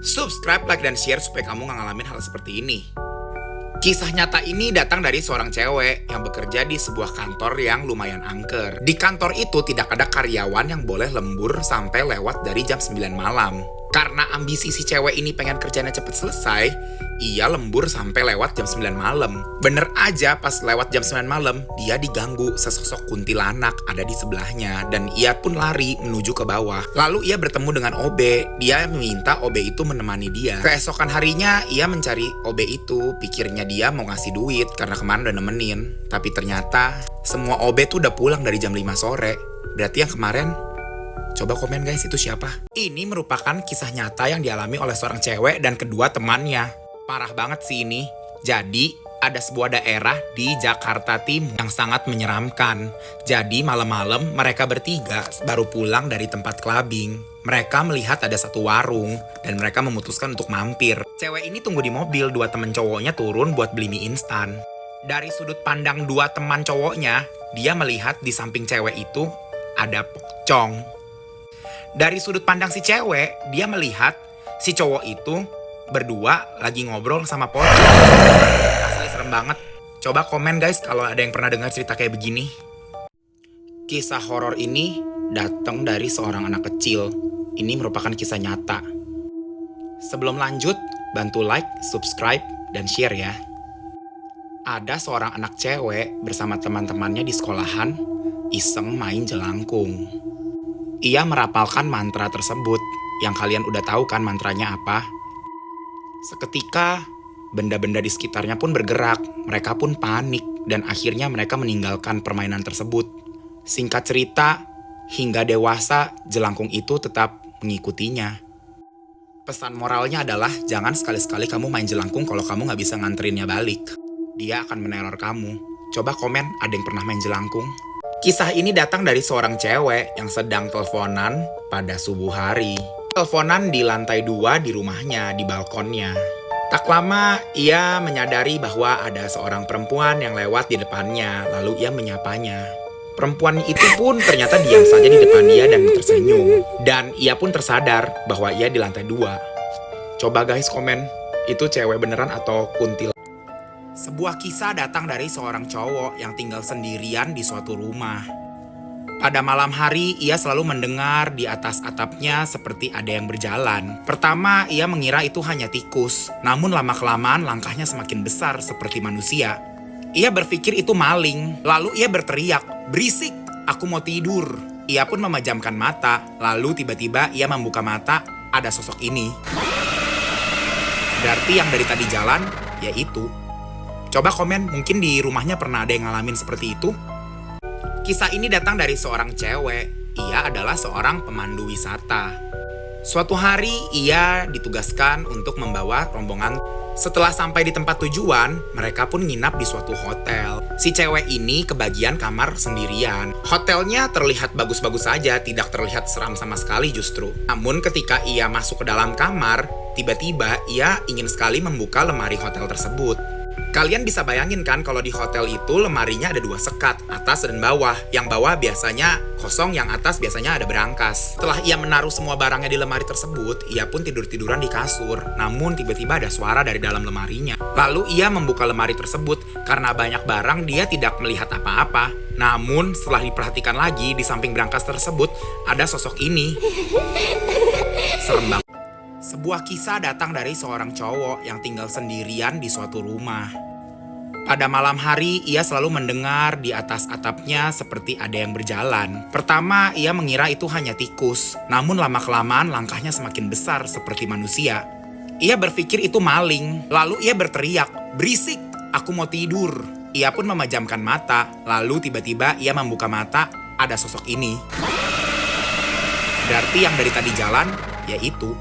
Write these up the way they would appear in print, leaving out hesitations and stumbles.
Subscribe, like, dan share supaya kamu gak ngalamin hal seperti ini. Kisah nyata ini datang dari seorang cewek yang bekerja di sebuah kantor yang lumayan angker. Di kantor itu tidak ada karyawan yang boleh lembur sampai lewat dari jam 9 malam. Karena ambisi si cewek ini pengen kerjanya cepet selesai, ia lembur sampai lewat jam 9 malam. Bener aja pas lewat jam 9 malam, dia diganggu sesosok kuntilanak ada di sebelahnya. Dan ia pun lari menuju ke bawah. Lalu ia bertemu dengan OB. Dia meminta OB itu menemani dia. Keesokan harinya, ia mencari OB itu. Pikirnya dia mau ngasih duit karena kemarin udah nemenin. Tapi ternyata semua OB tuh udah pulang dari jam 5 sore. Berarti yang kemarin... Coba komen guys, itu siapa? Ini merupakan kisah nyata yang dialami oleh seorang cewek dan kedua temannya. Parah banget sih ini. Jadi, ada sebuah daerah di Jakarta Timur yang sangat menyeramkan. Jadi, malam-malam mereka bertiga baru pulang dari tempat clubbing. Mereka melihat ada satu warung dan mereka memutuskan untuk mampir. Cewek ini tunggu di mobil, dua teman cowoknya turun buat beli mie instan. Dari sudut pandang dua teman cowoknya, dia melihat di samping cewek itu ada pocong. Dari sudut pandang si cewek, dia melihat si cowok itu berdua lagi ngobrol sama pocong. Asli serem banget. Coba komen guys kalau ada yang pernah dengar cerita kayak begini. Kisah horor ini datang dari seorang anak kecil. Ini merupakan kisah nyata. Sebelum lanjut, bantu like, subscribe, dan share ya. Ada seorang anak cewek bersama teman-temannya di sekolahan iseng main jelangkung. Ia merapalkan mantra tersebut, yang kalian udah tahu kan mantranya apa? Seketika, benda-benda di sekitarnya pun bergerak, mereka pun panik, dan akhirnya mereka meninggalkan permainan tersebut. Singkat cerita, hingga dewasa, jelangkung itu tetap mengikutinya. Pesan moralnya adalah, jangan sekali-sekali kamu main jelangkung kalau kamu gak bisa nganterinnya balik. Dia akan meneror kamu. Coba komen, ada yang pernah main jelangkung? Kisah ini datang dari seorang cewek yang sedang teleponan pada subuh hari. Teleponan di lantai 2 di rumahnya, di balkonnya. Tak lama, ia menyadari bahwa ada seorang perempuan yang lewat di depannya, lalu ia menyapanya. Perempuan itu pun ternyata diam saja di depan dia dan tersenyum. Dan ia pun tersadar bahwa ia di lantai 2. Coba guys komen, itu cewek beneran atau kuntil? Sebuah kisah datang dari seorang cowok yang tinggal sendirian di suatu rumah. Pada malam hari, ia selalu mendengar di atas atapnya seperti ada yang berjalan. Pertama, ia mengira itu hanya tikus. Namun lama-kelamaan langkahnya semakin besar seperti manusia. Ia berpikir itu maling. Lalu ia berteriak, "Berisik, aku mau tidur." Ia pun memejamkan mata. Lalu tiba-tiba ia membuka mata, ada sosok ini. Berarti yang dari tadi jalan, yaitu. Coba komen, mungkin di rumahnya pernah ada yang ngalamin seperti itu? Kisah ini datang dari seorang cewek. Ia adalah seorang pemandu wisata. Suatu hari, ia ditugaskan untuk membawa rombongan. Setelah sampai di tempat tujuan, mereka pun nginap di suatu hotel. Si cewek ini kebagian kamar sendirian. Hotelnya terlihat bagus-bagus saja, tidak terlihat seram sama sekali justru. Namun ketika ia masuk ke dalam kamar, tiba-tiba ia ingin sekali membuka lemari hotel tersebut. Kalian bisa bayangin kan kalau di hotel itu lemarinya ada 2 sekat, atas dan bawah. Yang bawah biasanya kosong, yang atas biasanya ada berangkas. Setelah ia menaruh semua barangnya di lemari tersebut, ia pun tidur-tiduran di kasur. Namun tiba-tiba ada suara dari dalam lemarinya. Lalu ia membuka lemari tersebut. Karena banyak barang, dia tidak melihat apa-apa. Namun setelah diperhatikan lagi, di samping berangkas tersebut ada sosok ini. Serem banget. Sebuah kisah datang dari seorang cowok yang tinggal sendirian di suatu rumah. Pada malam hari, ia selalu mendengar di atas atapnya seperti ada yang berjalan. Pertama, ia mengira itu hanya tikus. Namun lama-kelamaan langkahnya semakin besar seperti manusia. Ia berpikir itu maling. Lalu ia berteriak, "Berisik, aku mau tidur." Ia pun memejamkan mata. Lalu tiba-tiba ia membuka mata, ada sosok ini. Berarti yang dari tadi jalan, yaitu.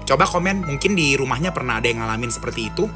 Coba komen, mungkin di rumahnya pernah ada yang ngalamin seperti itu?